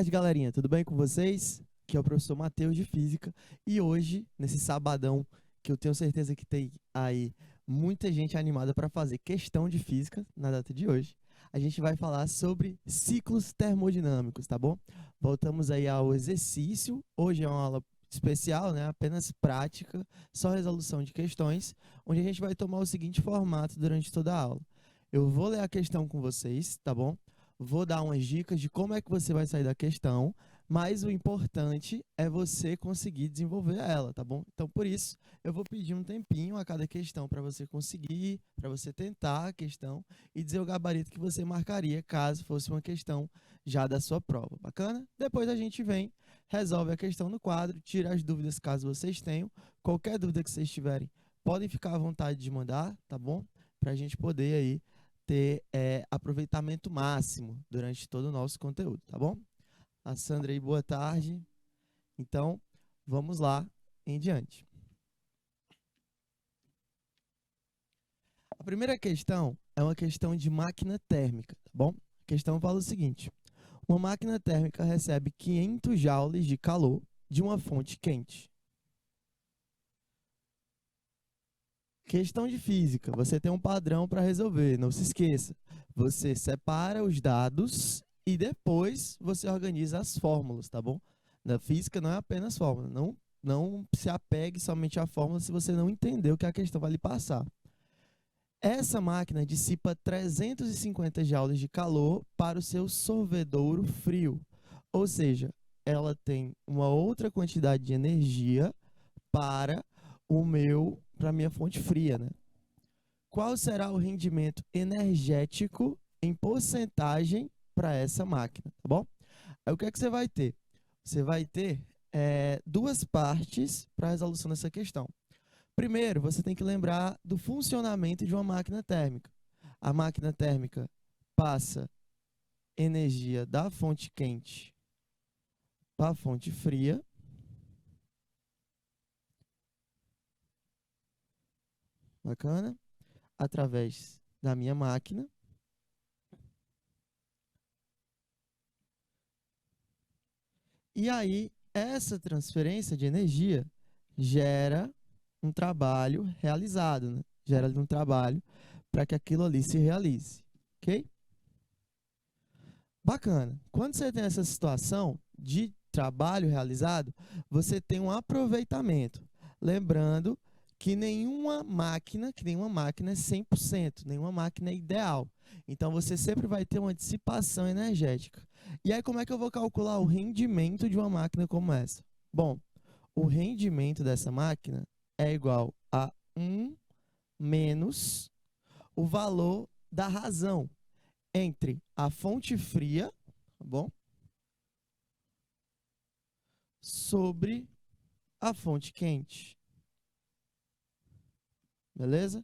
tarde, galerinha. Tudo bem com vocês? Aqui é o professor Matheus de Física e hoje, nesse sabadão, que eu tenho certeza que tem aí muita gente animada para fazer questão de física na data de hoje, a gente vai falar sobre ciclos termodinâmicos, tá bom? Voltamos aí ao exercício. Hoje é uma aula especial, né? Apenas prática, só resolução de questões, onde a gente vai tomar o seguinte formato durante toda a aula. Eu vou ler a questão com vocês, tá bom? Vou dar umas dicas de como é que você vai sair da questão, mas o importante é você conseguir desenvolver ela, tá bom? Então, por isso, eu vou pedir um tempinho a cada questão para você conseguir, para você tentar a questão e dizer o gabarito que você marcaria caso fosse uma questão já da sua prova. Bacana? Depois a gente vem, resolve a questão no quadro, tira as dúvidas caso vocês tenham. Qualquer dúvida que vocês tiverem, podem ficar à vontade de mandar, tá bom? Para a gente poder aí ter aproveitamento máximo durante todo o nosso conteúdo, tá bom? A Sandra aí, boa tarde. Então, vamos lá em diante. A primeira questão é uma questão de máquina térmica, tá bom? A questão fala o seguinte: uma máquina térmica recebe 500 joules de calor de uma fonte quente. Questão de física, você tem um padrão para resolver, não se esqueça. Você separa os dados e depois você organiza as fórmulas, tá bom? Na física não é apenas fórmula, não se apegue somente à fórmula se você não entender o que a questão vai lhe passar. Essa máquina dissipa 350 joules de calor para o seu sorvedouro frio, ou seja, ela tem uma outra quantidade de energia para para a minha fonte fria, né? Qual será o rendimento energético em porcentagem para essa máquina, tá bom? Aí o que é que você vai ter? Você vai ter duas partes para a resolução dessa questão. Primeiro, você tem que lembrar do funcionamento de uma máquina térmica. A máquina térmica passa energia da fonte quente para a fonte fria. Bacana? Através da minha máquina. E aí, essa transferência de energia gera um trabalho realizado, né? Gera um trabalho para que aquilo ali se realize, ok? Bacana. Quando você tem essa situação de trabalho realizado, você tem um aproveitamento. Lembrando que nenhuma máquina é 100%, nenhuma máquina é ideal. Então, você sempre vai ter uma dissipação energética. E aí, como é que eu vou calcular o rendimento de uma máquina como essa? Bom, o rendimento dessa máquina é igual a 1 menos o valor da razão entre a fonte fria, tá bom? Sobre a fonte quente. Beleza?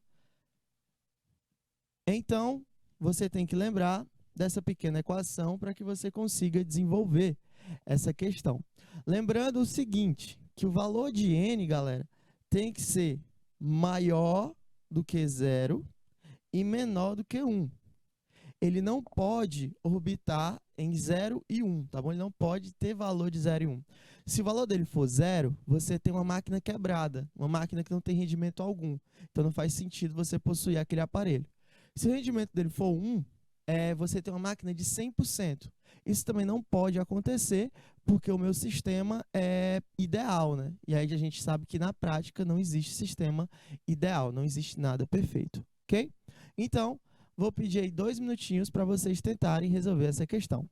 Então, você tem que lembrar dessa pequena equação para que você consiga desenvolver essa questão. Lembrando o seguinte, que o valor de n, galera, tem que ser maior do que 0 e menor do que 1. Ele não pode orbitar em 0 e 1, tá bom? Ele não pode ter valor de 0 e 1. Se o valor dele for 0, você tem uma máquina quebrada, uma máquina que não tem rendimento algum. Então, não faz sentido você possuir aquele aparelho. Se o rendimento dele for 1, você tem uma máquina de 100%. Isso também não pode acontecer, porque o meu sistema é ideal, né? E aí a gente sabe que na prática não existe sistema ideal, não existe nada perfeito, ok? Então, vou pedir aí 2 minutinhos para vocês tentarem resolver essa questão.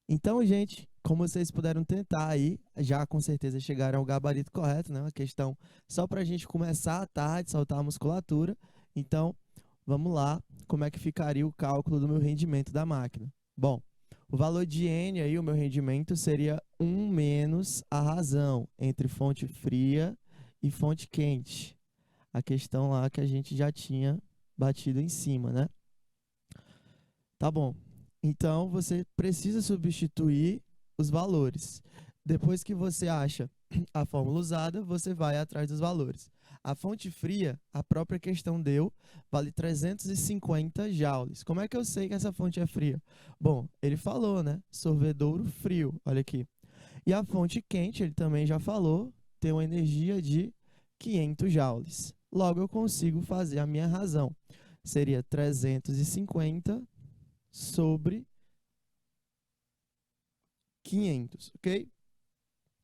Então, gente, como vocês puderam tentar aí, já com certeza chegaram ao gabarito correto, né? Uma questão só para a gente começar a tarde, soltar a musculatura. Então, vamos lá, como é que ficaria o cálculo do meu rendimento da máquina? Bom, o valor de N aí, o meu rendimento, seria 1 menos a razão entre fonte fria e fonte quente. A questão lá que a gente já tinha batido em cima, né? Tá bom. Então, você precisa substituir os valores. Depois que você acha a fórmula usada, você vai atrás dos valores. A fonte fria, a própria questão deu, vale 350 joules. Como é que eu sei que essa fonte é fria? Bom, ele falou, né? Sorvedouro frio, olha aqui. E a fonte quente, ele também já falou, tem uma energia de 500 joules. Logo, eu consigo fazer a minha razão. Seria 350 sobre 500, ok?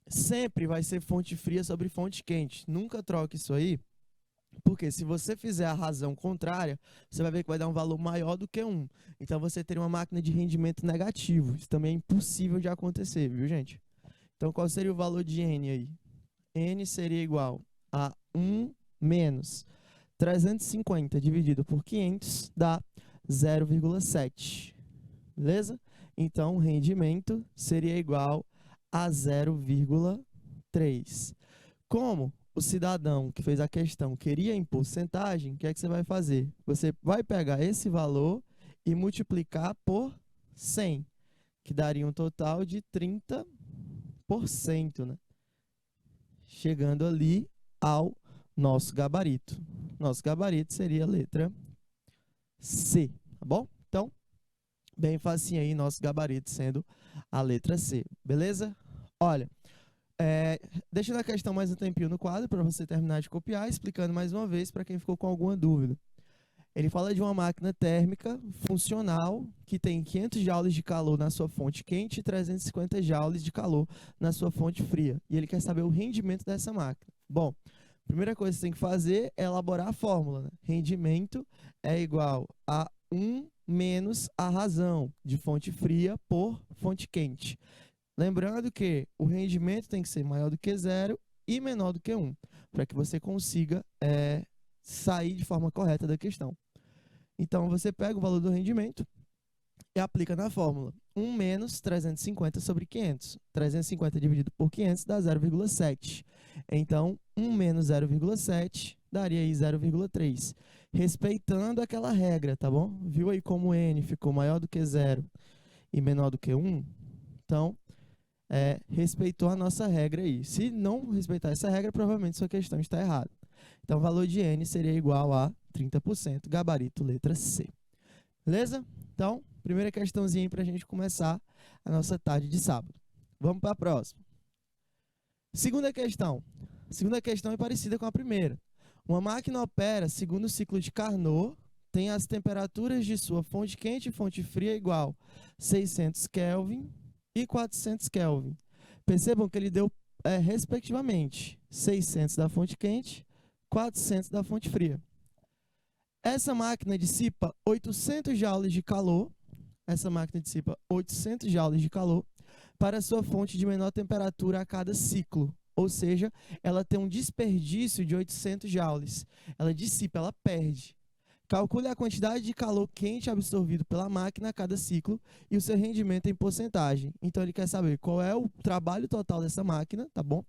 Sempre vai ser fonte fria sobre fonte quente. Nunca troque isso aí, porque se você fizer a razão contrária, você vai ver que vai dar um valor maior do que 1. Então você teria uma máquina de rendimento negativo. Isso também é impossível de acontecer, viu, gente? Então qual seria o valor de N aí? N seria igual a 1 menos 350 dividido por 500 dá 0,7. Beleza? Então, o rendimento seria igual a 0,3. Como o cidadão que fez a questão queria em porcentagem, o que é que você vai fazer? Você vai pegar esse valor e multiplicar por 100, que daria um total de 30%, né? Chegando ali ao nosso gabarito. Nosso gabarito seria a letra C, tá bom? Então, bem facinho aí, nosso gabarito sendo a letra C, beleza? Olha, deixando a questão mais um tempinho no quadro para você terminar de copiar, explicando mais uma vez para quem ficou com alguma dúvida. Ele fala de uma máquina térmica funcional que tem 500 joules de calor na sua fonte quente e 350 joules de calor na sua fonte fria. E ele quer saber o rendimento dessa máquina. Bom, a primeira coisa que você tem que fazer é elaborar a fórmula, né? Rendimento é igual a 1 menos a razão de fonte fria por fonte quente. Lembrando que o rendimento tem que ser maior do que 0 e menor do que 1, para que você consiga sair de forma correta da questão. Então, você pega o valor do rendimento e aplica na fórmula. 1 menos 350 sobre 500. 350 dividido por 500 dá 0,7. Então, 1 menos 0,7 daria aí 0,3. Respeitando aquela regra, tá bom? Viu aí como N ficou maior do que 0 e menor do que 1? Então, respeitou a nossa regra aí. Se não respeitar essa regra, provavelmente sua questão está errada. Então, o valor de N seria igual a 30%, gabarito letra C. Beleza? Então, primeira questãozinha para a gente começar a nossa tarde de sábado. Vamos para a próxima. Segunda questão. A segunda questão é parecida com a primeira. Uma máquina opera segundo o ciclo de Carnot, tem as temperaturas de sua fonte quente e fonte fria igual 600 Kelvin e 400 Kelvin. Percebam que ele deu, respectivamente, 600 da fonte quente, 400 da fonte fria. Essa máquina dissipa 800 joules de calor. Essa máquina dissipa 800 joules de calor para sua fonte de menor temperatura a cada ciclo. Ou seja, ela tem um desperdício de 800 joules. Ela dissipa, ela perde. Calcule a quantidade de calor quente absorvido pela máquina a cada ciclo e o seu rendimento em porcentagem. Então, ele quer saber qual é o trabalho total dessa máquina, tá bom?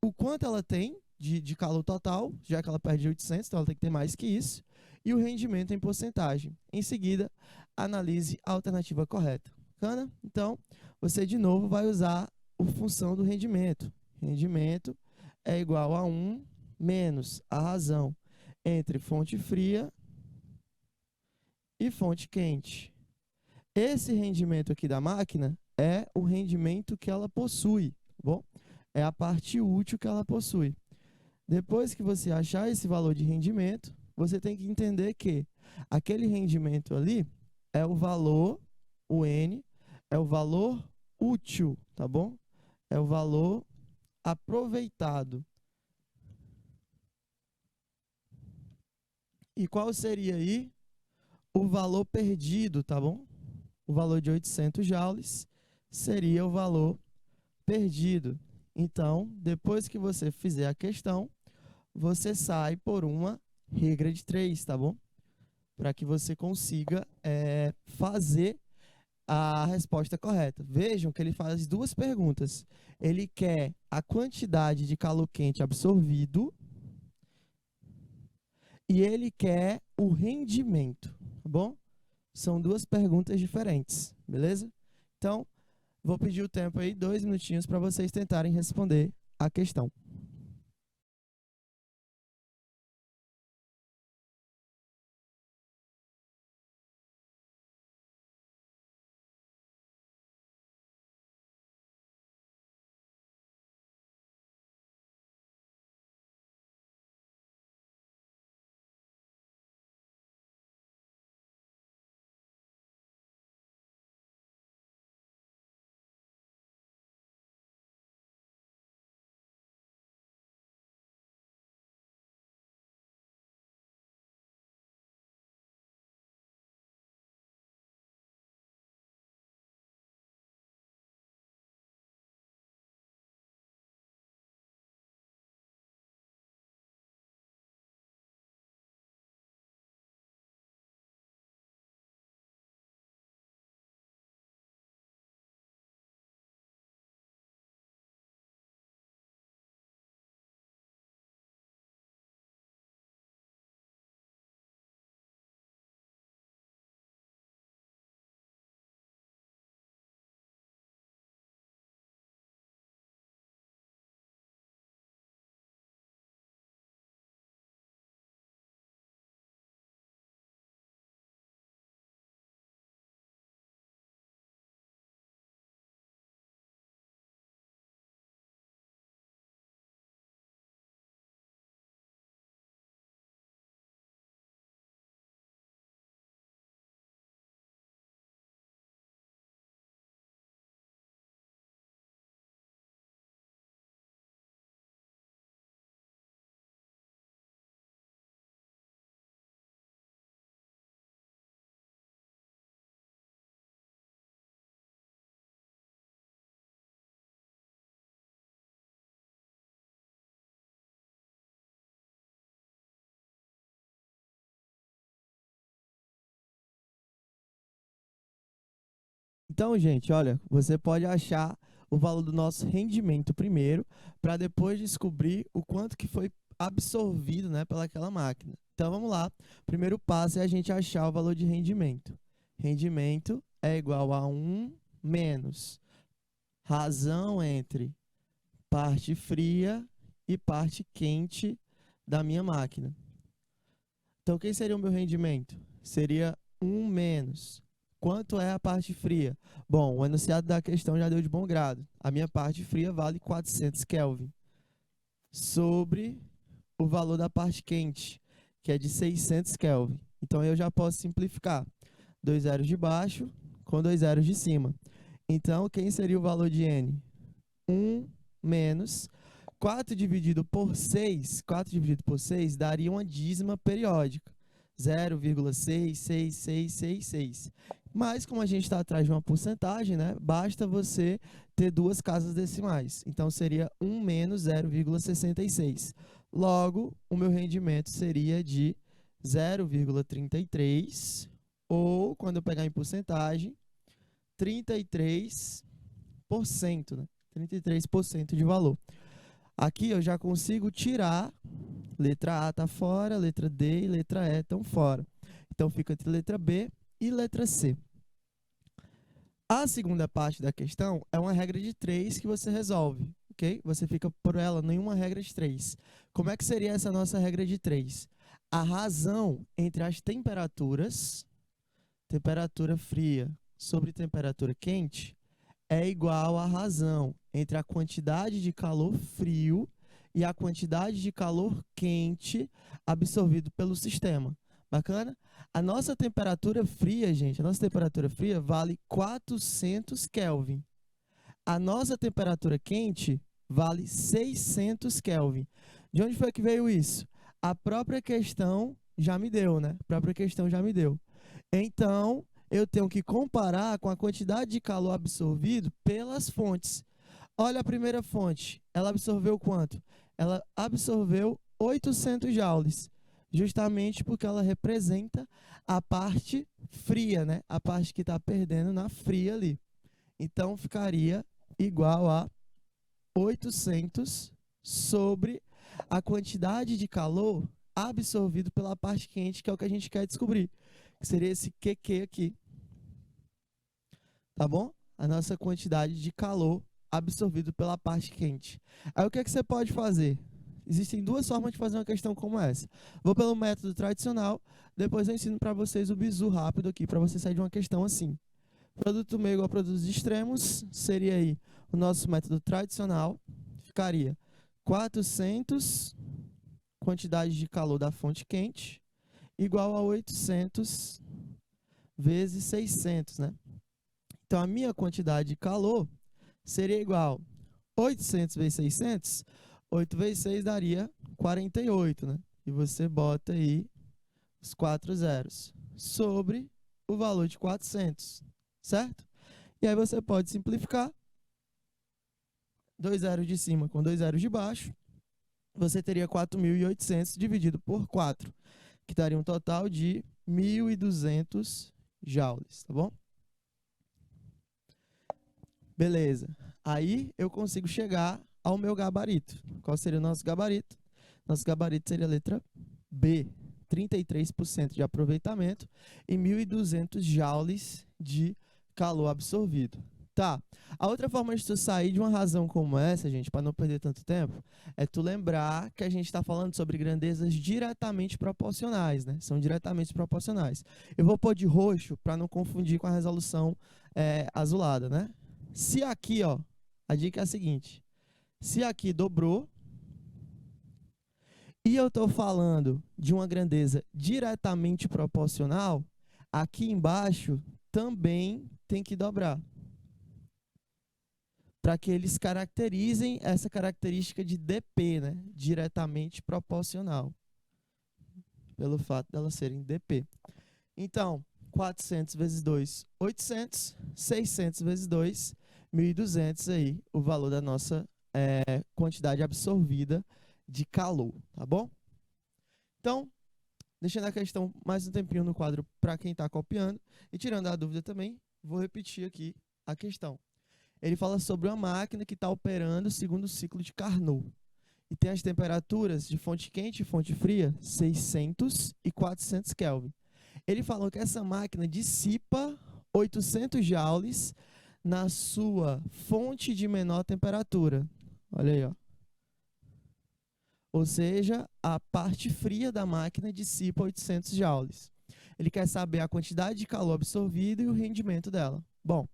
O quanto ela tem de calor total, já que ela perde 800, então ela tem que ter mais que isso, e o rendimento em porcentagem. Em seguida, analise a alternativa correta. Bacana? Então, você de novo vai usar a função do rendimento. Rendimento é igual a 1 menos a razão entre fonte fria e fonte quente. Esse rendimento aqui da máquina é o rendimento que ela possui, tá bom? É a parte útil que ela possui. Depois que você achar esse valor de rendimento, você tem que entender que aquele rendimento ali é o valor, o N, é o valor útil, tá bom? É o valor aproveitado. E qual seria aí o valor perdido, tá bom? o valor de 800 joules seria o valor perdido. Então, depois que você fizer a questão, você sai por uma regra de 3, tá bom? Para que você consiga fazer a resposta correta. Vejam que ele faz duas perguntas. Ele quer a quantidade de calor quente absorvido e ele quer o rendimento, tá bom? São duas perguntas diferentes, beleza? Então, vou pedir o tempo aí, 2 minutinhos, para vocês tentarem responder a questão. Então, gente, olha, você pode achar o valor do nosso rendimento primeiro, para depois descobrir o quanto que foi absorvido, né, pelaquela máquina. Então, vamos lá. O primeiro passo é a gente achar o valor de rendimento. Rendimento é igual a 1 menos razão entre parte fria e parte quente da minha máquina. Então, quem seria o meu rendimento? Seria 1 menos. Quanto é a parte fria? Bom, o enunciado da questão já deu de bom grado. A minha parte fria vale 400 Kelvin. Sobre o valor da parte quente, que é de 600 Kelvin. Então, eu já posso simplificar. 2 zeros de baixo com 2 zeros de cima. Então, quem seria o valor de N? 1 menos 4 dividido por 6. 4 dividido por 6 daria uma dízima periódica. 0,66666. Mas, como a gente está atrás de uma porcentagem, né, basta você ter duas casas decimais. Então, seria 1 menos 0,66. Logo, o meu rendimento seria de 0,33, ou, quando eu pegar em porcentagem, 33%, né? 33% de valor. Aqui eu já consigo tirar, letra A está fora, letra D e letra E estão fora. Então, fica entre letra B e letra C. A segunda parte da questão é uma regra de 3 que você resolve, ok? Você fica por ela em uma regra de 3. Como é que seria essa nossa regra de 3? A razão entre as temperaturas, temperatura fria sobre temperatura quente, é igual à razão entre a quantidade de calor frio e a quantidade de calor quente absorvido pelo sistema. Bacana? A nossa temperatura fria, gente, a nossa temperatura fria vale 400 Kelvin. A nossa temperatura quente vale 600 Kelvin. De onde foi que veio isso? A própria questão já me deu, né? A própria questão já me deu. Então, eu tenho que comparar com a quantidade de calor absorvido pelas fontes. Olha a primeira fonte, ela absorveu quanto? Ela absorveu 800 joules, justamente porque ela representa a parte fria, né? A parte que está perdendo na fria ali. Então, ficaria igual a 800 sobre a quantidade de calor absorvido pela parte quente, que é o que a gente quer descobrir, que seria esse QQ aqui. Tá bom? A nossa quantidade de calor absorvido pela parte quente. Aí o que é que você pode fazer? Existem duas formas de fazer uma questão como essa. Vou pelo método tradicional, depois eu ensino para vocês o bizu rápido aqui, para você sair de uma questão assim. Produto meio igual a produtos extremos, seria aí o nosso método tradicional, ficaria 400 quantidade de calor da fonte quente, igual a 800 vezes 600, né? Então, a minha quantidade de calor seria igual a 800 vezes 600, 8 vezes 6 daria 48, né? E você bota aí os 4 zeros sobre o valor de 400, certo? E aí você pode simplificar 2 zeros de cima com 2 zeros de baixo, você teria 4.800 dividido por 4, que daria um total de 1.200 joules, tá bom? Beleza. Aí eu consigo chegar ao meu gabarito. Qual seria o nosso gabarito? Nosso gabarito seria a letra B, 33% de aproveitamento e 1.200 joules de calor absorvido. Tá. A outra forma de tu sair de uma razão como essa, gente, para não perder tanto tempo, é tu lembrar que a gente está falando sobre grandezas diretamente proporcionais, né? São diretamente proporcionais. Eu vou pôr de roxo para não confundir com a resolução azulada, né? Se aqui, ó, a dica é a seguinte: se aqui dobrou e eu estou falando de uma grandeza diretamente proporcional, aqui embaixo também tem que dobrar, para que eles caracterizem essa característica de DP, né? Diretamente proporcional, pelo fato delas serem DP. Então, 400 vezes 2, 800, 600 vezes 2, 1.200 aí, o valor da nossa quantidade absorvida de calor, tá bom? Então, deixando a questão mais um tempinho no quadro para quem está copiando e tirando a dúvida também, vou repetir aqui a questão. Ele fala sobre uma máquina que está operando segundo o ciclo de Carnot. E tem as temperaturas de fonte quente e fonte fria, 600 e 400 Kelvin. Ele falou que essa máquina dissipa 800 joules na sua fonte de menor temperatura. Olha aí, ó. Ou seja, a parte fria da máquina dissipa 800 joules. Ele quer saber a quantidade de calor absorvido e o rendimento dela. Bom,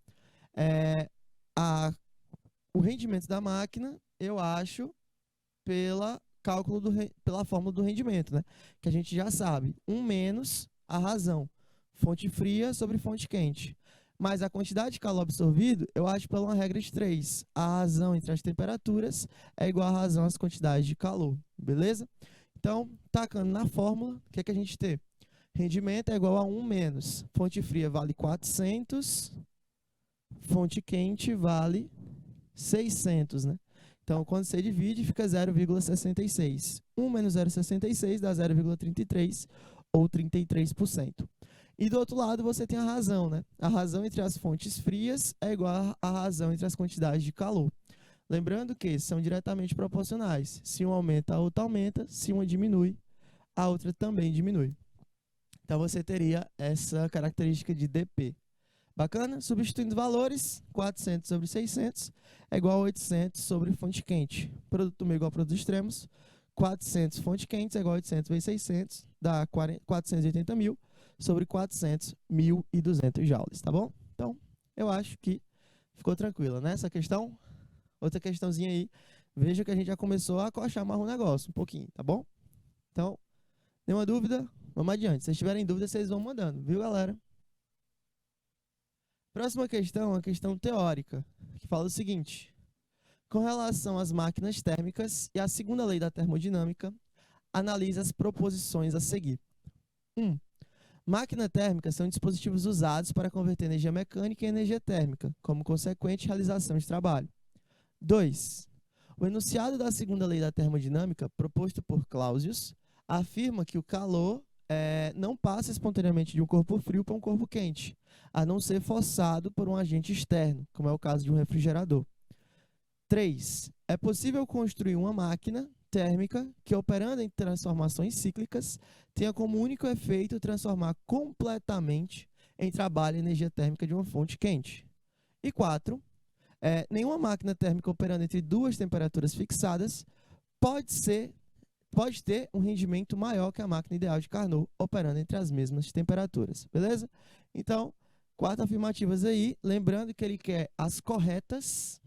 o rendimento da máquina, eu acho, pela fórmula do rendimento, né? Que a gente já sabe. 1 menos a razão. Fonte fria sobre fonte quente. Mas a quantidade de calor absorvido, eu acho pela uma regra de 3. A razão entre as temperaturas é igual à razão às quantidades de calor. Beleza? Então, tacando na fórmula, o que é que a gente tem? Rendimento é igual a 1 menos. Fonte fria vale 400. Fonte quente vale 600, né? Então, quando você divide, fica 0,66. 1 menos 0,66 dá 0,33 ou 33%. E do outro lado, você tem a razão, né? A razão entre as fontes frias é igual à razão entre as quantidades de calor. Lembrando que são diretamente proporcionais. Se uma aumenta, a outra aumenta. Se uma diminui, a outra também diminui. Então, você teria essa característica de DP. Bacana? Substituindo valores, 400 sobre 600 é igual a 800 sobre fonte quente. Produto meio igual a produtos extremos. 400 fonte quente é igual a 800 vezes 600, dá 480 mil sobre 400, 1.200 joules, tá bom? Então, eu acho que ficou tranquila, né? Essa questão, outra questãozinha aí. Veja que a gente já começou a coxar mais um negócio, um pouquinho, tá bom? Então, nenhuma dúvida? Vamos adiante. Se vocês tiverem dúvida, vocês vão mandando, viu, galera? Próxima questão é uma questão teórica, que fala o seguinte: com relação às máquinas térmicas e à segunda lei da termodinâmica, analise as proposições a seguir. 1. Máquina térmica são dispositivos usados para converter energia mecânica em energia térmica, como consequente realização de trabalho. 2. O enunciado da segunda lei da termodinâmica, proposto por Clausius, afirma que o calor não passa espontaneamente de um corpo frio para um corpo quente, a não ser forçado por um agente externo, como é o caso de um refrigerador. 3. É possível construir uma máquina térmica que, operando em transformações cíclicas, tenha como único efeito transformar completamente em trabalho a energia térmica de uma fonte quente. E 4. Nenhuma máquina térmica operando entre duas temperaturas fixadas pode ter um rendimento maior que a máquina ideal de Carnot operando entre as mesmas temperaturas. Beleza? Então, 4 afirmativas aí. Lembrando que ele quer as corretas.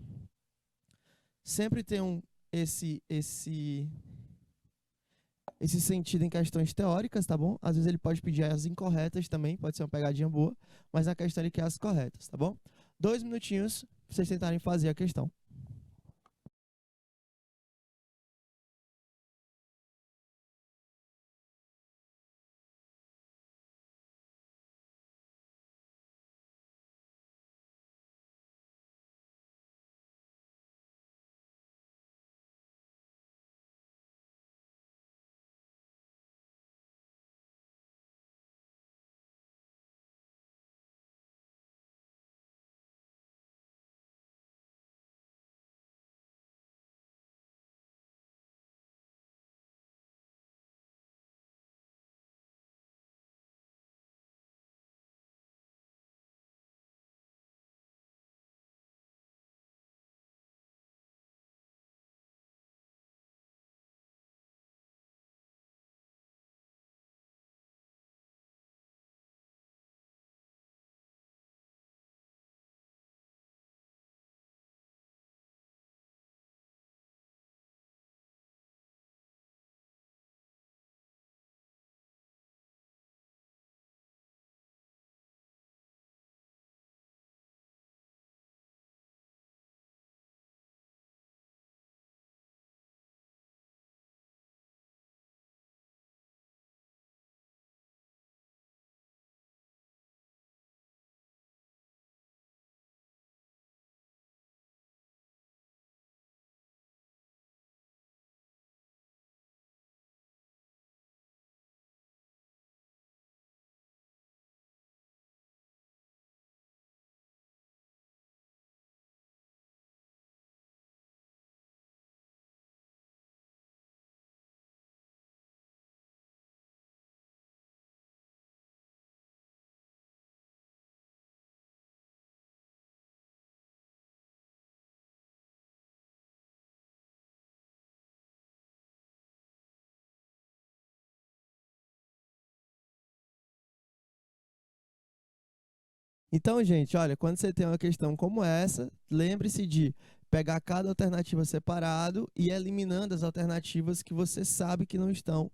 Sempre tem esse sentido em questões teóricas, tá bom? Às vezes ele pode pedir as incorretas também, pode ser uma pegadinha boa, mas a questão ele quer as corretas, tá bom? 2 minutinhos pra vocês tentarem fazer a questão. Então, gente, olha, quando você tem uma questão como essa, lembre-se de pegar cada alternativa separado e ir eliminando as alternativas que você sabe que não estão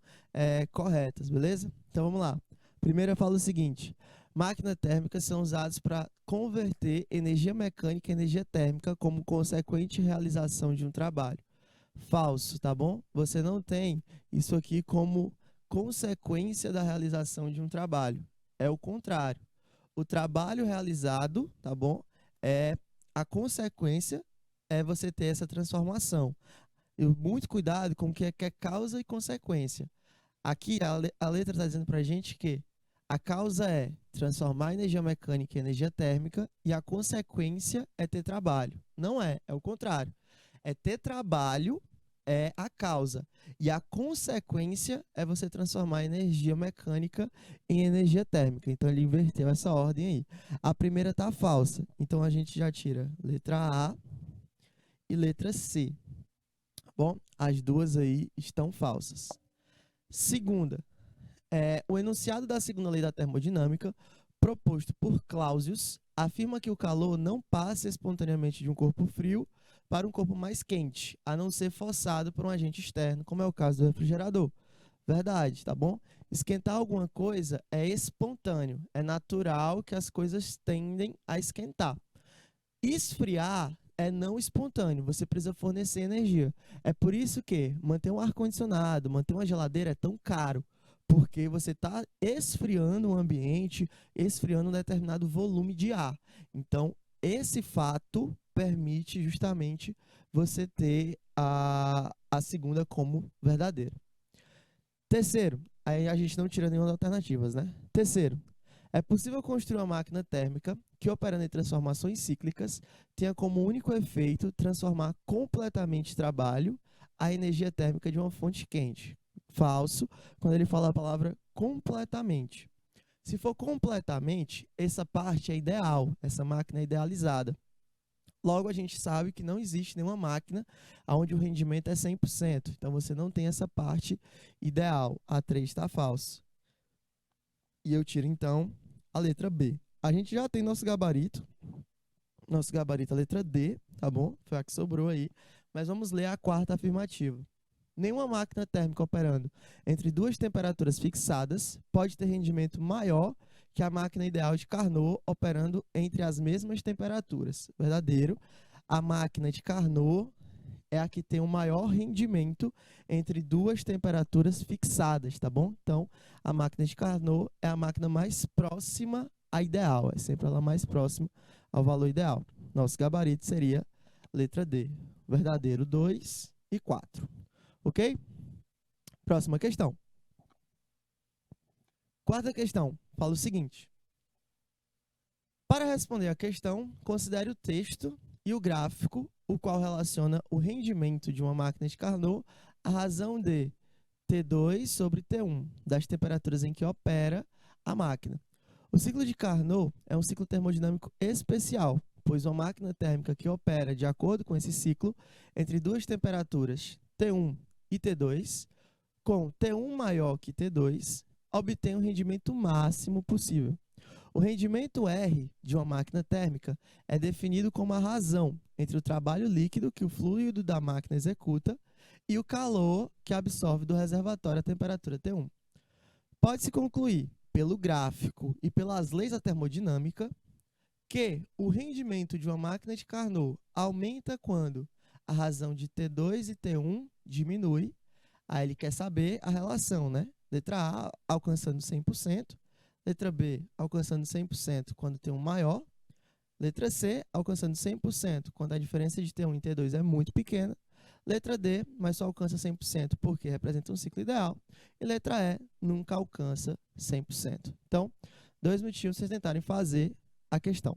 corretas, beleza? Então, vamos lá. Primeiro eu falo o seguinte: máquinas térmicas são usadas para converter energia mecânica em energia térmica como consequente realização de um trabalho. Falso, tá bom? Você não tem isso aqui como consequência da realização de um trabalho. É o contrário. O trabalho realizado, tá bom? É a consequência é você ter essa transformação. E muito cuidado com o que é causa e consequência. Aqui a letra está dizendo para a gente que a causa é transformar a energia mecânica em energia térmica e a consequência é ter trabalho. Não é o contrário. É ter trabalho é a causa. E a consequência é você transformar a energia mecânica em energia térmica. Então ele inverteu essa ordem aí. A primeira está falsa. Então a gente já tira letra A e letra C. Bom, as duas aí estão falsas. Segunda, o enunciado da segunda lei da termodinâmica, proposto por Clausius, afirma que o calor não passa espontaneamente de um corpo frio para um corpo mais quente, a não ser forçado por um agente externo, como é o caso do refrigerador. Verdade, tá bom? Esquentar alguma coisa é espontâneo, é natural que as coisas tendem a esquentar. Esfriar é não espontâneo, você precisa fornecer energia. É por isso que manter um ar-condicionado, manter uma geladeira é tão caro, porque você está esfriando o ambiente, esfriando um determinado volume de ar. Então, esse fato permite justamente você ter a segunda como verdadeira. Terceiro, aí a gente não tira nenhuma das alternativas, né? Terceiro, é possível construir uma máquina térmica que, operando em transformações cíclicas, tenha como único efeito transformar completamente trabalho a energia térmica de uma fonte quente. Falso, quando ele fala a palavra completamente. Se for completamente, essa parte é ideal, essa máquina é idealizada. Logo, a gente sabe que não existe nenhuma máquina onde o rendimento é 100%. Então, você não tem essa parte ideal. A 3 está falso. E eu tiro, então, a letra B. A gente já tem nosso gabarito. Nosso gabarito é a letra D, tá bom? Foi a que sobrou aí. Mas vamos ler a quarta afirmativa. Nenhuma máquina térmica operando entre duas temperaturas fixadas pode ter rendimento maior que a máquina ideal de Carnot operando entre as mesmas temperaturas. Verdadeiro. A máquina de Carnot é a que tem o maior rendimento entre duas temperaturas fixadas, tá bom? Então, a máquina de Carnot é a máquina mais próxima à ideal, é sempre ela mais próxima ao valor ideal. Nosso gabarito seria letra D, verdadeiro 2 e 4. Ok? Próxima questão. Quarta questão, fala o seguinte. Para responder a questão, considere o texto e o gráfico, o qual relaciona o rendimento de uma máquina de Carnot à razão de T2 sobre T1, das temperaturas em que opera a máquina. O ciclo de Carnot é um ciclo termodinâmico especial, pois uma máquina térmica que opera de acordo com esse ciclo entre duas temperaturas T1 e T2, com T1 maior que T2, obtém o rendimento máximo possível. O rendimento R de uma máquina térmica é definido como a razão entre o trabalho líquido que o fluido da máquina executa e o calor que absorve do reservatório a temperatura T1. Pode-se concluir, pelo gráfico e pelas leis da termodinâmica, que o rendimento de uma máquina de Carnot aumenta quando a razão de T2 e T1 diminui. Aí ele quer saber a relação, né? Letra A, alcançando 100%. Letra B, alcançando 100% quando T1 maior. Letra C, alcançando 100% quando a diferença de T1 e T2 é muito pequena. Letra D, mas só alcança 100% porque representa um ciclo ideal. E letra E, nunca alcança 100%. Então, 2 minutinhos para vocês tentarem fazer a questão.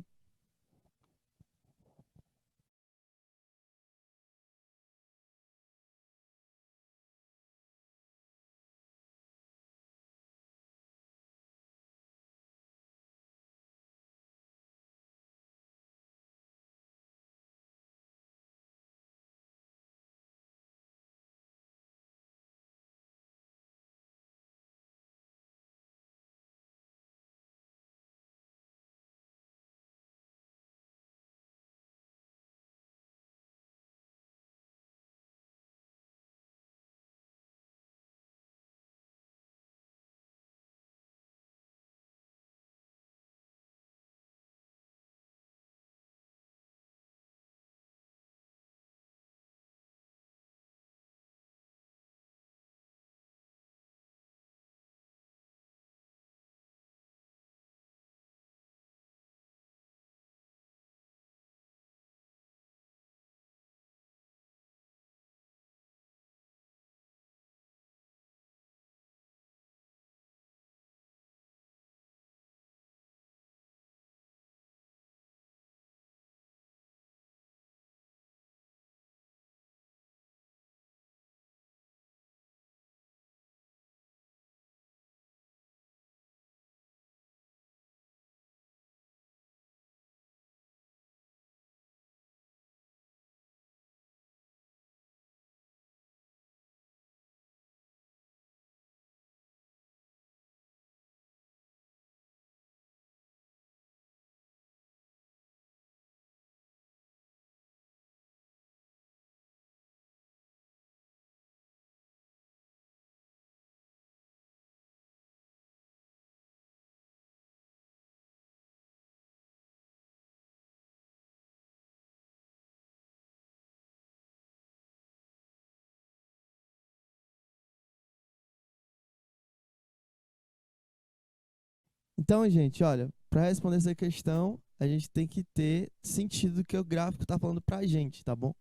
Então, gente, olha, para responder essa questão, a gente tem que ter sentido do que o gráfico está falando para a gente, tá bom?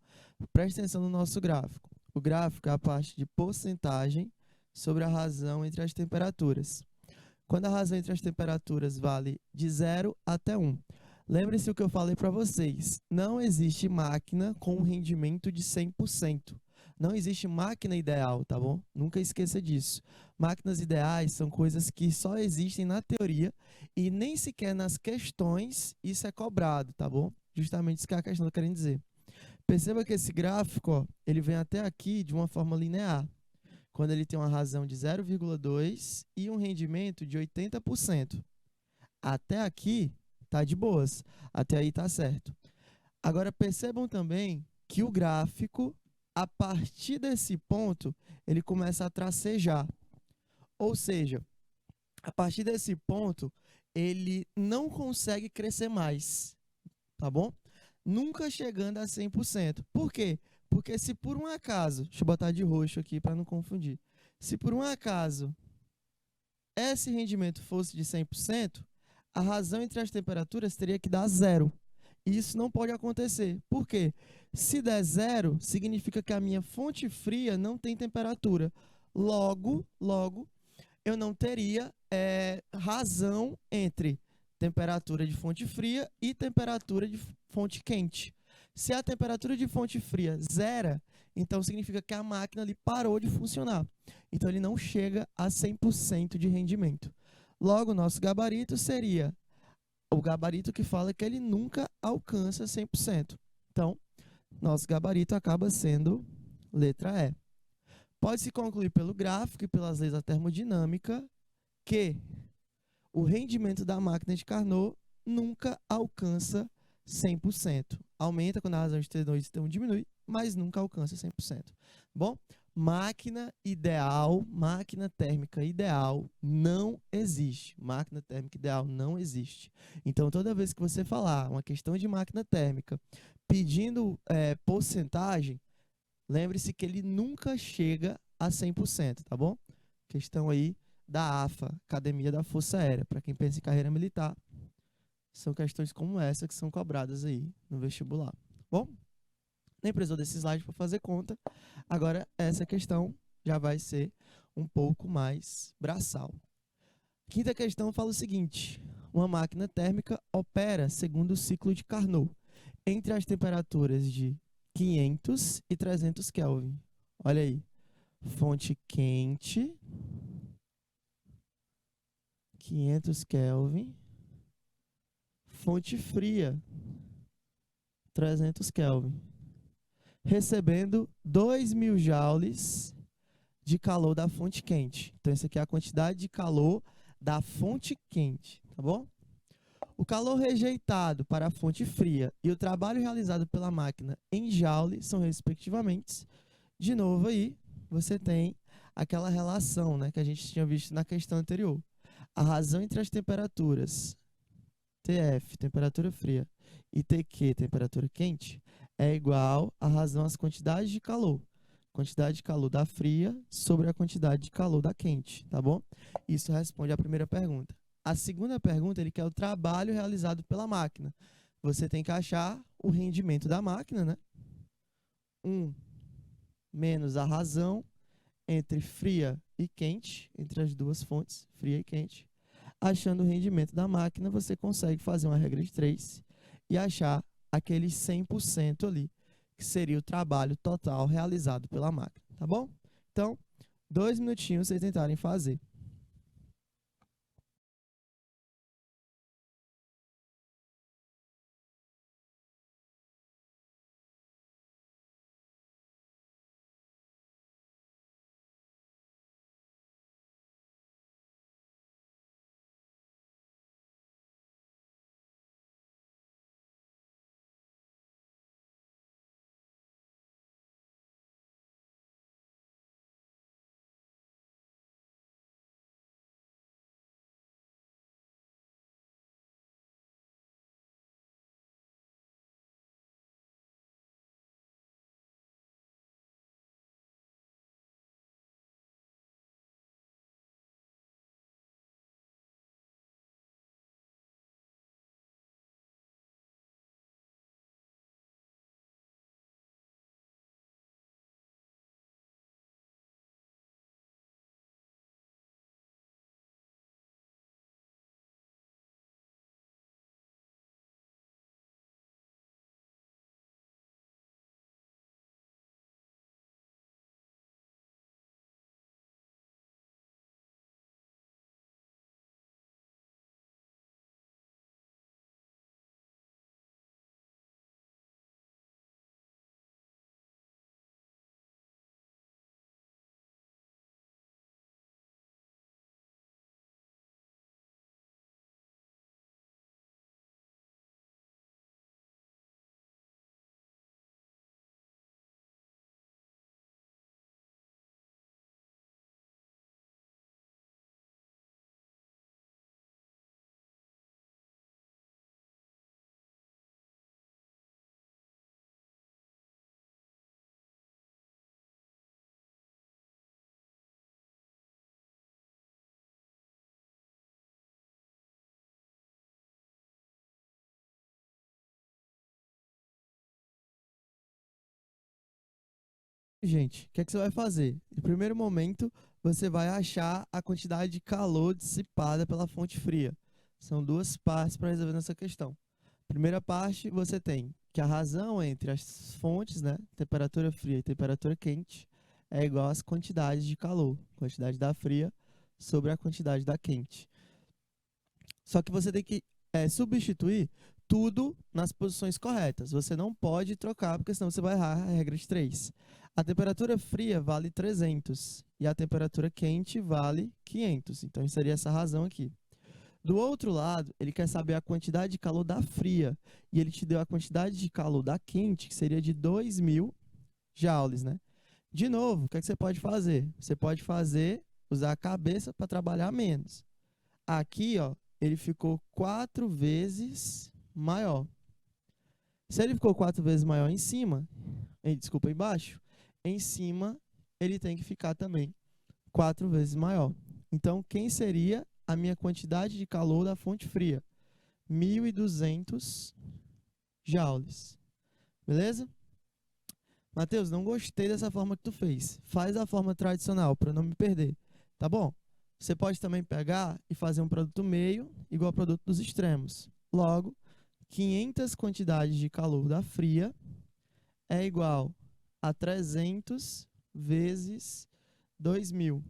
Preste atenção no nosso gráfico. O gráfico é a parte de porcentagem sobre a razão entre as temperaturas. Quando a razão entre as temperaturas vale de 0 até 1. Lembre-se o que eu falei para vocês. Não existe máquina com um rendimento de 100%. Não existe máquina ideal, tá bom? Nunca esqueça disso. Máquinas ideais são coisas que só existem na teoria e nem sequer nas questões isso é cobrado, tá bom? Justamente isso que a questão está querendo dizer. Perceba que esse gráfico, ó, ele vem até aqui de uma forma linear, quando ele tem uma razão de 0,2 e um rendimento de 80%. Até aqui tá de boas, até aí tá certo. Agora percebam também que o gráfico, a partir desse ponto, ele começa a tracejar. Ou seja, a partir desse ponto, ele não consegue crescer mais, tá bom? Nunca chegando a 100%. Por quê? Porque se por um acaso, deixa eu botar de roxo aqui para não confundir. Se por um acaso esse rendimento fosse de 100%, a razão entre as temperaturas teria que dar zero. E isso não pode acontecer. Por quê? Se der zero, significa que a minha fonte fria não tem temperatura. Logo, eu não teria razão entre temperatura de fonte fria e temperatura de fonte quente. Se a temperatura de fonte fria zera, então significa que a máquina ali parou de funcionar. Então ele não chega a 100% de rendimento. Logo, nosso gabarito seria o gabarito que fala que ele nunca alcança 100%. Então, nosso gabarito acaba sendo letra E. Pode-se concluir pelo gráfico e pelas leis da termodinâmica que o rendimento da máquina de Carnot nunca alcança 100%. Aumenta quando a razão de T2 e T1 diminui, mas nunca alcança 100%. Bom, máquina ideal, máquina térmica ideal não existe. Máquina térmica ideal não existe. Então, toda vez que você falar uma questão de máquina térmica pedindo porcentagem, lembre-se que ele nunca chega a 100%, tá bom? Questão aí da AFA, Academia da Força Aérea. Para quem pensa em carreira militar, são questões como essa que são cobradas aí no vestibular. Bom, nem precisou desse slide para fazer conta. Agora, essa questão já vai ser um pouco mais braçal. Quinta questão fala o seguinte: uma máquina térmica opera segundo o ciclo de Carnot, entre as temperaturas de 500 e 300 Kelvin. Olha aí, fonte quente, 500 Kelvin, fonte fria, 300 Kelvin, recebendo 2.000 joules de calor da fonte quente. Então, essa aqui é a quantidade de calor da fonte quente, tá bom? O calor rejeitado para a fonte fria e o trabalho realizado pela máquina em joule são, respectivamente, de novo aí, você tem aquela relação, né, que a gente tinha visto na questão anterior. A razão entre as temperaturas TF, temperatura fria, e TQ, temperatura quente, é igual à razão às quantidades de calor. Quantidade de calor da fria sobre a quantidade de calor da quente, tá bom? Isso responde à primeira pergunta. A segunda pergunta, ele quer o trabalho realizado pela máquina. Você tem que achar o rendimento da máquina, né? 1 menos a razão entre fria e quente, entre as duas fontes, fria e quente. Achando o rendimento da máquina, você consegue fazer uma regra de 3 e achar aquele 100% ali, que seria o trabalho total realizado pela máquina, tá bom? Então, 2 minutinhos vocês tentarem fazer. gente, o que é que você vai fazer? No primeiro momento, você vai achar a quantidade de calor dissipada pela fonte fria. São duas partes para resolver essa questão. Primeira parte, você tem que a razão entre as fontes, né, temperatura fria e temperatura quente, é igual às quantidades de calor, quantidade da fria sobre a quantidade da quente. Só que você tem que substituir tudo nas posições corretas. Você não pode trocar, porque senão você vai errar a regra de 3. A temperatura fria vale 300 e a temperatura quente vale 500. Então, seria essa razão aqui. Do outro lado, ele quer saber a quantidade de calor da fria. E ele te deu a quantidade de calor da quente, que seria de 2.000 joules, né? De novo, o que é que você pode fazer? Você pode usar a cabeça para trabalhar menos. Aqui, ó, ele ficou 4 vezes maior. Se ele ficou 4 vezes maior em cima, desculpa, embaixo, em cima ele tem que ficar também 4 vezes maior. Então, quem seria a minha quantidade de calor da fonte fria? 1.200 joules. Beleza? Matheus, não gostei dessa forma que tu fez. Faz a forma tradicional para não me perder. Tá bom? Você pode também pegar e fazer um produto meio igual ao produto dos extremos. Logo, 500 quantidades de calor da fria é igual a 300 vezes 2.000.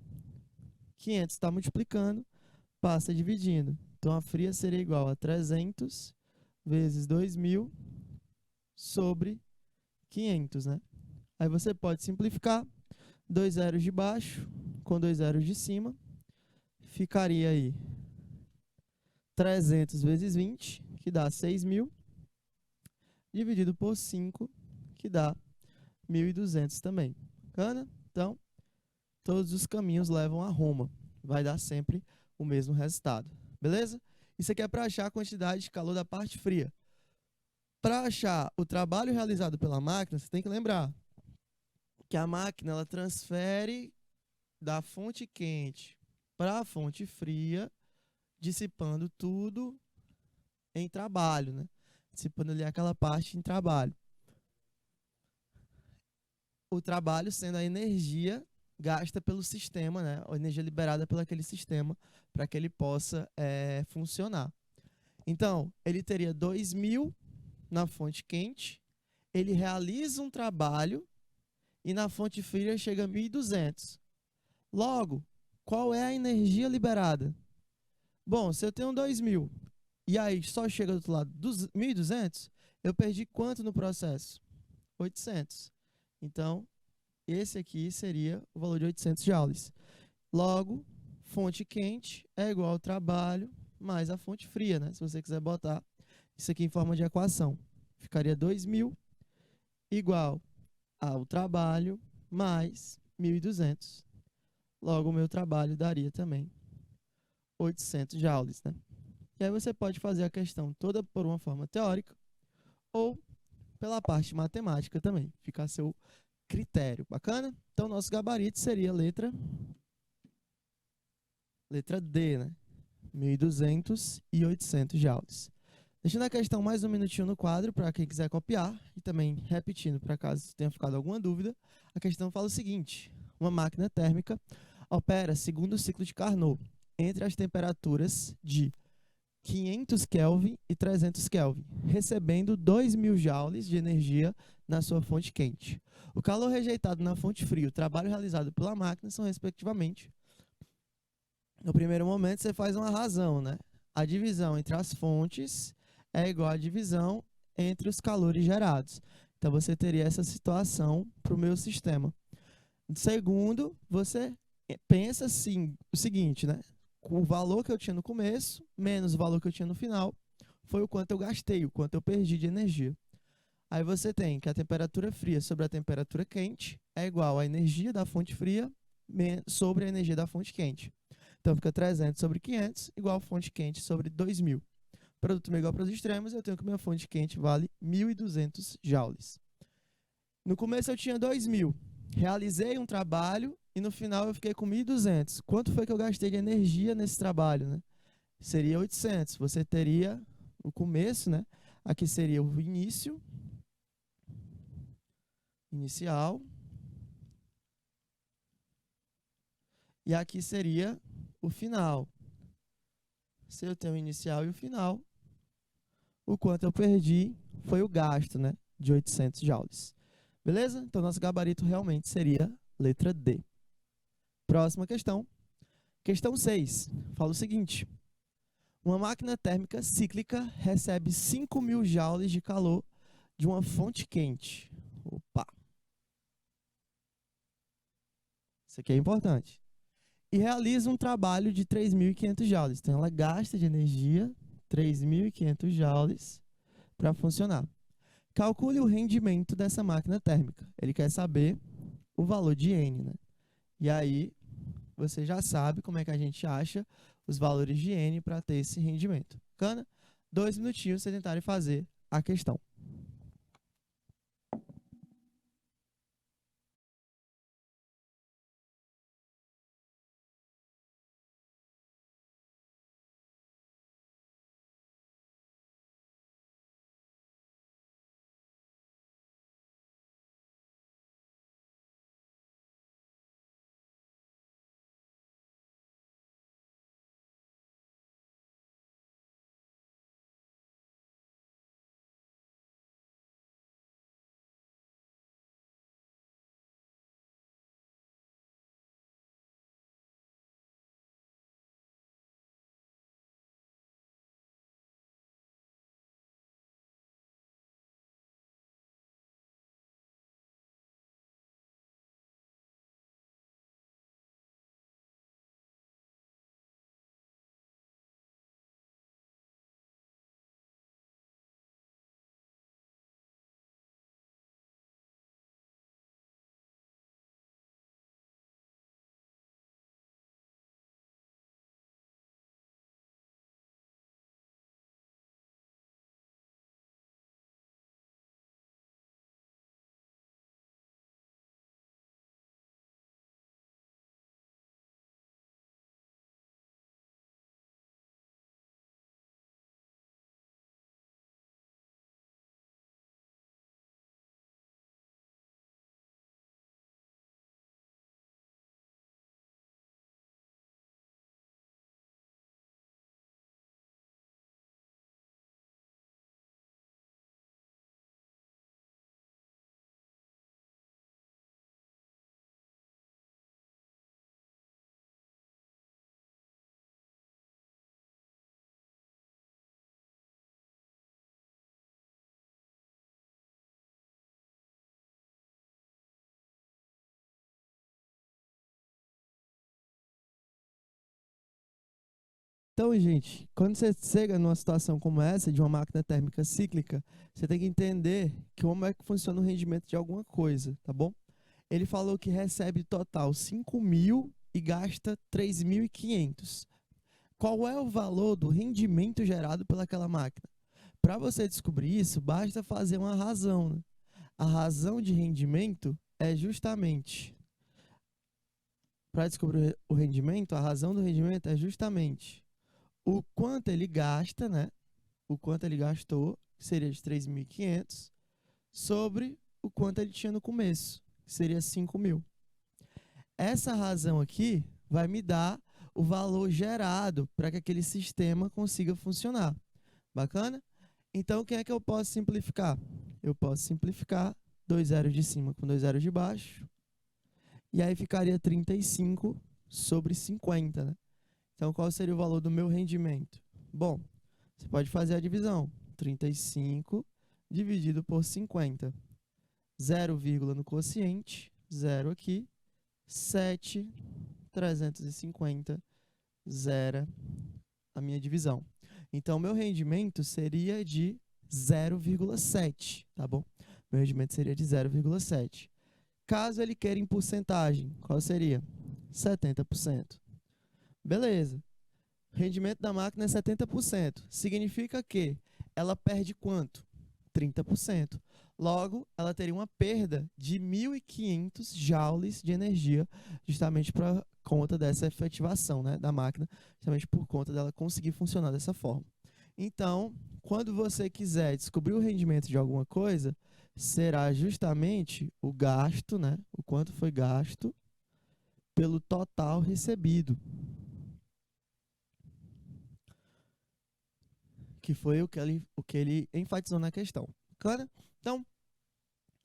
500 está multiplicando, passa dividindo. Então, a fria seria igual a 300 vezes 2.000 sobre 500, né? Aí você pode simplificar. 2 zeros de baixo com 2 zeros de cima. Ficaria aí 300 vezes 20, que dá 6.000, dividido por 5, que dá 1.200 também. Bacana? Então, todos os caminhos levam a Roma. Vai dar sempre o mesmo resultado. Beleza? Isso aqui é para achar a quantidade de calor da parte fria. Para achar o trabalho realizado pela máquina, você tem que lembrar que a máquina ela transfere da fonte quente para a fonte fria, dissipando tudo em trabalho, né? Dissipando ali aquela parte em trabalho. O trabalho sendo a energia gasta pelo sistema, né? A energia liberada pelo aquele sistema para que ele possa funcionar. Então, ele teria 2.000 na fonte quente, ele realiza um trabalho e na fonte fria chega a 1.200. Logo, qual é a energia liberada? Bom, se eu tenho 2.000 e aí só chega do outro lado dos 1.200, eu perdi quanto no processo? 800. Então, esse aqui seria o valor de 800 joules. Logo, fonte quente é igual ao trabalho mais a fonte fria, né? Se você quiser botar isso aqui em forma de equação. Ficaria 2.000 igual ao trabalho mais 1.200. Logo, o meu trabalho daria também 800 joules, né? E aí você pode fazer a questão toda por uma forma teórica ou pela parte matemática também. Fica a seu critério. Bacana? Então, nosso gabarito seria a letra D, né? 1.200 e 800 joules. Deixando a questão mais um minutinho no quadro para quem quiser copiar e também repetindo para caso tenha ficado alguma dúvida. A questão fala o seguinte: uma máquina térmica opera segundo o ciclo de Carnot entre as temperaturas de 500 Kelvin e 300 Kelvin, recebendo 2.000 joules de energia na sua fonte quente. O calor rejeitado na fonte fria e o trabalho realizado pela máquina são, respectivamente, no primeiro momento, você faz uma razão, né? A divisão entre as fontes é igual à divisão entre os calores gerados. Então, você teria essa situação para o meu sistema. Segundo, você pensa assim, o seguinte, né? O valor que eu tinha no começo, menos o valor que eu tinha no final, foi o quanto eu gastei, o quanto eu perdi de energia. Aí você tem que a temperatura fria sobre a temperatura quente é igual à energia da fonte fria sobre a energia da fonte quente. Então, fica 300 sobre 500 igual a fonte quente sobre 2.000. Produto meio igual para os extremos, eu tenho que minha fonte quente vale 1.200 joules. No começo eu tinha 2.000. Realizei um trabalho e no final eu fiquei com 1.200. Quanto foi que eu gastei de energia nesse trabalho, né? Seria 800. Você teria o começo, né? Aqui seria o inicial, E aqui seria o final. Se eu tenho o inicial e o final, o quanto eu perdi foi o gasto, né, de 800 joules. Beleza? Então, nosso gabarito realmente seria letra D. Próxima questão. Questão 6. Fala o seguinte. Uma máquina térmica cíclica recebe 5.000 joules de calor de uma fonte quente. Opa! Isso aqui é importante. E realiza um trabalho de 3.500 joules. Então, ela gasta de energia 3.500 joules para funcionar. Calcule o rendimento dessa máquina térmica. Ele quer saber o valor de N, né? E aí, você já sabe como é que a gente acha os valores de N para ter esse rendimento. Bacana? 2 minutinhos para vocês tentarem fazer a questão. Então, gente, quando você chega numa situação como essa, de uma máquina térmica cíclica, você tem que entender como é que funciona o rendimento de alguma coisa, tá bom? Ele falou que recebe total 5.000 e gasta 3.500. Qual é o valor do rendimento gerado pelaquela máquina? Para você descobrir isso, basta fazer uma razão, né? A razão de rendimento é justamente, para descobrir o rendimento, a razão do rendimento é justamente o quanto ele gasta, né? O quanto ele gastou, que seria de 3.500, sobre o quanto ele tinha no começo, que seria 5.000. Essa razão aqui vai me dar o valor gerado para que aquele sistema consiga funcionar. Bacana? Então, quem é que eu posso simplificar? Eu posso simplificar 2 zeros de cima com 2 zeros de baixo. E aí ficaria 35 sobre 50, né? Então, qual seria o valor do meu rendimento? Bom, você pode fazer a divisão. 35 dividido por 50. 0, no quociente, 0 aqui. 7, 350, 0 a minha divisão. Então, meu rendimento seria de 0,7, tá bom? Meu rendimento seria de 0,7. Caso ele queira em porcentagem, qual seria? 70%. Beleza. O rendimento da máquina é 70%. Significa que ela perde quanto? 30%. Logo, ela teria uma perda de 1.500 joules de energia, justamente por conta dessa efetivação, né, da máquina, justamente por conta dela conseguir funcionar dessa forma. Então, quando você quiser descobrir o rendimento de alguma coisa, será justamente o gasto, né, o quanto foi gasto, pelo total recebido, que foi o que ele enfatizou na questão. Bacana? Então,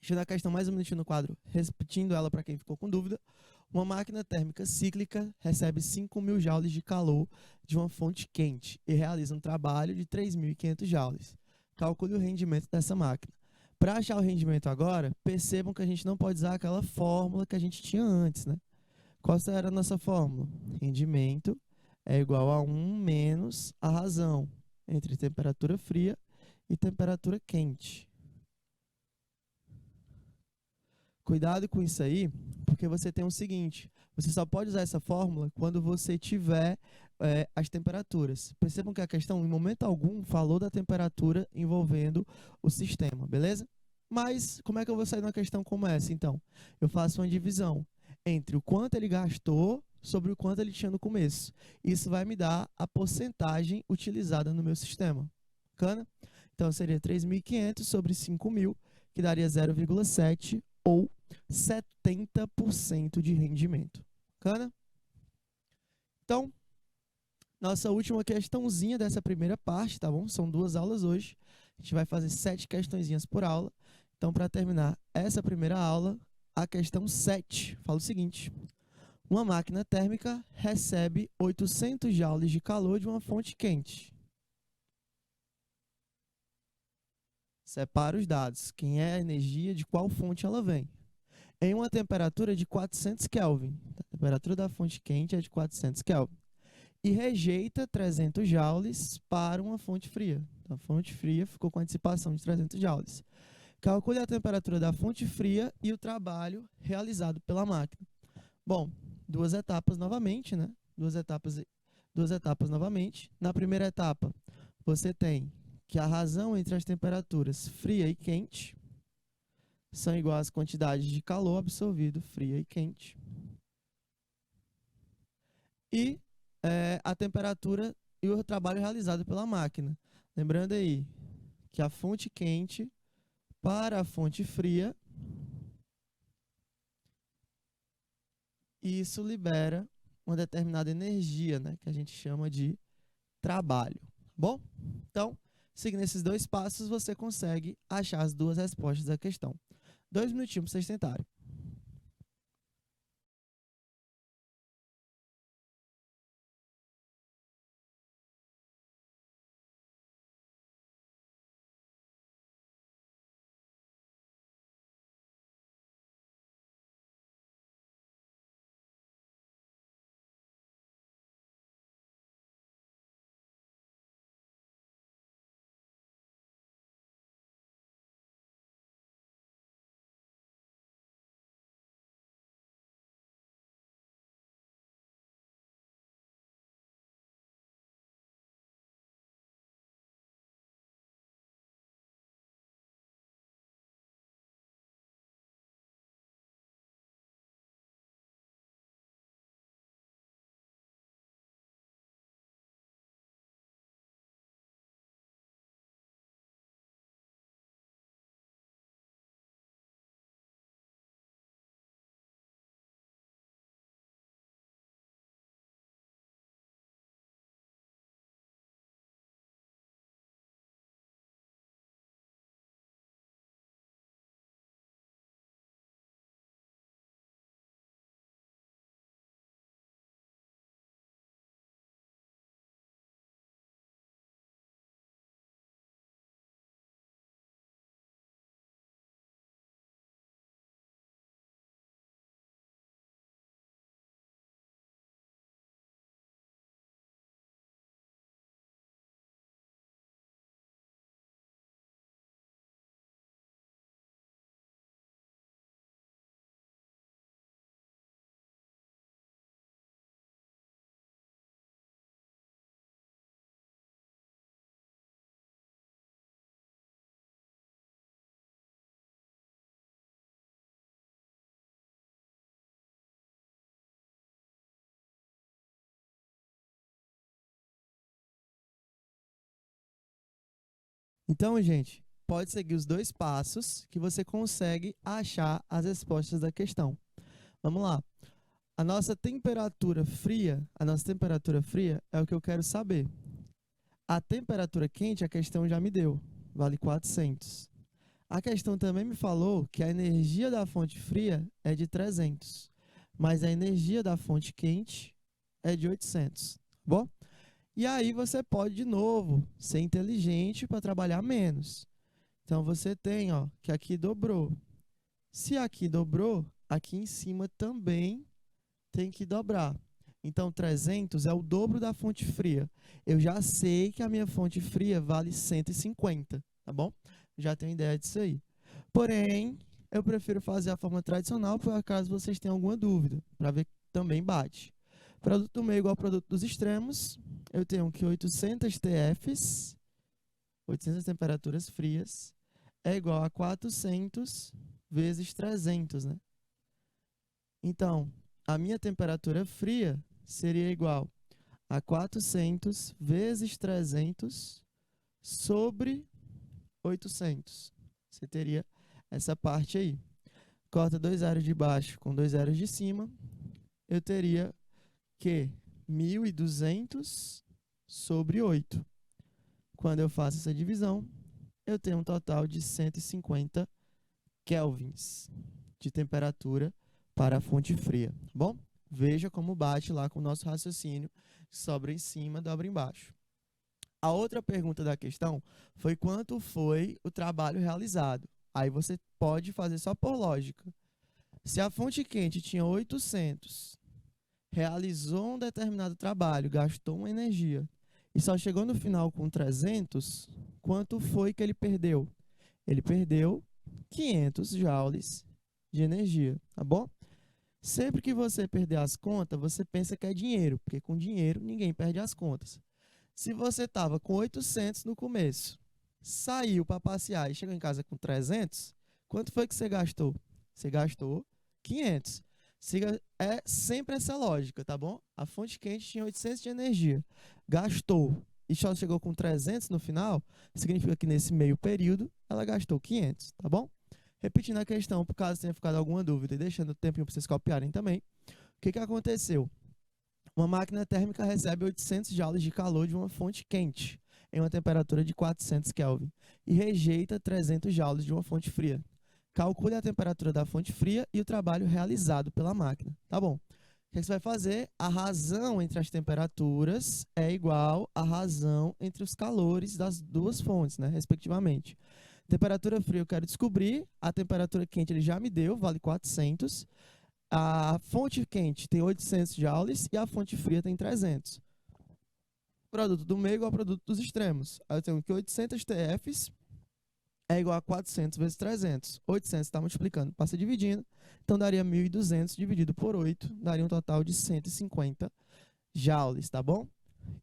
deixa eu dar a questão mais um minutinho no quadro, repetindo ela para quem ficou com dúvida. Uma máquina térmica cíclica recebe 5.000 joules de calor de uma fonte quente e realiza um trabalho de 3.500 joules. Calcule o rendimento dessa máquina. Para achar o rendimento agora, percebam que a gente não pode usar aquela fórmula que a gente tinha antes, né? Qual era a nossa fórmula? Rendimento é igual a 1 menos a razão entre temperatura fria e temperatura quente. Cuidado com isso aí, porque você tem o seguinte, você só pode usar essa fórmula quando você tiver as temperaturas. Percebam que a questão, em momento algum, falou da temperatura envolvendo o sistema, beleza? Mas, como é que eu vou sair de uma questão como essa, então? Eu faço uma divisão entre o quanto ele gastou sobre o quanto ele tinha no começo. Isso vai me dar a porcentagem utilizada no meu sistema. Bacana? Então, seria 3.500 sobre 5.000, que daria 0,7 ou 70% de rendimento. Bacana? Então, nossa última questãozinha dessa primeira parte, tá bom? São 2 aulas hoje. A gente vai fazer 7 questõezinhas por aula. Então, para terminar essa primeira aula, a questão 7 fala o seguinte: uma máquina térmica recebe 800 joules de calor de uma fonte quente. Separa os dados. Quem é a energia, de qual fonte ela vem. Em uma temperatura de 400 Kelvin. A temperatura da fonte quente é de 400 Kelvin. E rejeita 300 joules para uma fonte fria. Então, a fonte fria ficou com a dissipação de 300 joules. Calcule a temperatura da fonte fria e o trabalho realizado pela máquina. Bom, 2 etapas novamente, né? Duas etapas novamente. Na primeira etapa, você tem que a razão entre as temperaturas fria e quente são iguais às quantidades de calor absorvido, fria e quente. E a temperatura e o trabalho realizado pela máquina. Lembrando aí que a fonte quente para a fonte fria, isso libera uma determinada energia, né, que a gente chama de trabalho. Bom, então, seguindo esses 2 passos, você consegue achar as 2 respostas da questão. 2 minutinhos para vocês tentarem. Então, gente, pode seguir os 2 passos que você consegue achar as respostas da questão. Vamos lá. A nossa temperatura fria é o que eu quero saber. A temperatura quente, a questão já me deu, vale 400. A questão também me falou que a energia da fonte fria é de 300, mas a energia da fonte quente é de 800, tá bom? E aí você pode, de novo, ser inteligente para trabalhar menos. Então você tem, ó, que aqui dobrou. Se aqui dobrou, aqui em cima também tem que dobrar. Então 300 é o dobro da fonte fria. Eu já sei que a minha fonte fria vale 150, tá bom? Já tenho ideia disso aí. Porém, eu prefiro fazer a forma tradicional por acaso vocês tenham alguma dúvida, para ver que também bate. Produto do meio igual ao produto dos extremos. Eu tenho que 800 TFs, 800 temperaturas frias, é igual a 400 vezes 300, né? Então, a minha temperatura fria seria igual a 400 vezes 300 sobre 800. Você teria essa parte aí. Corta 2 zeros de baixo com 2 zeros de cima. Eu teria que 1.200 sobre 8. Quando eu faço essa divisão, eu tenho um total de 150 kelvins de temperatura para a fonte fria, tá bom? Veja como bate lá com o nosso raciocínio, sobra em cima, dobra embaixo. A outra pergunta da questão foi quanto foi o trabalho realizado. Aí você pode fazer só por lógica. Se a fonte quente tinha 800, realizou um determinado trabalho, gastou uma energia, e só chegou no final com 300, quanto foi que ele perdeu? Ele perdeu 500 joules de energia, tá bom? Sempre que você perder as contas, você pensa que é dinheiro, porque com dinheiro ninguém perde as contas. Se você estava com 800 no começo, saiu para passear e chegou em casa com 300, quanto foi que você gastou? Você gastou 500. É sempre essa lógica, tá bom? A fonte quente tinha 800 de energia, gastou e só chegou com 300 no final, significa que nesse meio período ela gastou 500, tá bom? Repetindo a questão, por caso tenha ficado alguma dúvida e deixando o tempinho para vocês copiarem também, o que aconteceu? Uma máquina térmica recebe 800 joules de calor de uma fonte quente, em uma temperatura de 400 Kelvin, e rejeita 300 joules de uma fonte fria. Calcule a temperatura da fonte fria e o trabalho realizado pela máquina. Tá bom. O que você vai fazer? A razão entre as temperaturas é igual à razão entre os calores das duas fontes, né, respectivamente. Temperatura fria eu quero descobrir, a temperatura quente ele já me deu, vale 400. A fonte quente tem 800 joules e a fonte fria tem 300. Produto do meio igual ao produto dos extremos. Aí eu tenho que 800 TFs é igual a 400 vezes 300. 800 está multiplicando, passa dividindo. Então daria 1.200 dividido por 8, daria um total de 150 joules, tá bom?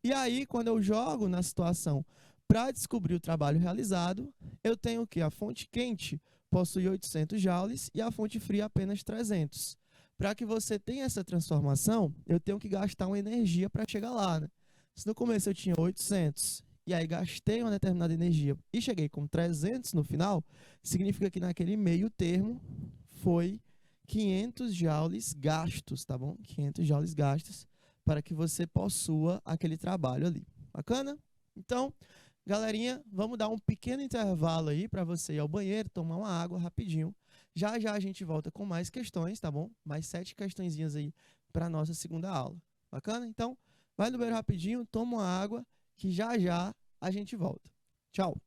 E aí, quando eu jogo na situação para descobrir o trabalho realizado, eu tenho que a fonte quente possui 800 joules e a fonte fria apenas 300. Para que você tenha essa transformação, eu tenho que gastar uma energia para chegar lá, né? Se no começo eu tinha 800 e aí gastei uma determinada energia e cheguei com 300 no final, significa que naquele meio termo foi 500 joules gastos, tá bom? 500 joules gastos para que você possua aquele trabalho ali. Bacana? Então, galerinha, vamos dar um pequeno intervalo aí para você ir ao banheiro, tomar uma água rapidinho. Já já a gente volta com mais questões, tá bom? Mais 7 questõezinhas aí para nossa segunda aula. Bacana? Então, vai no banheiro rapidinho, toma uma água, que já já a gente volta. Tchau!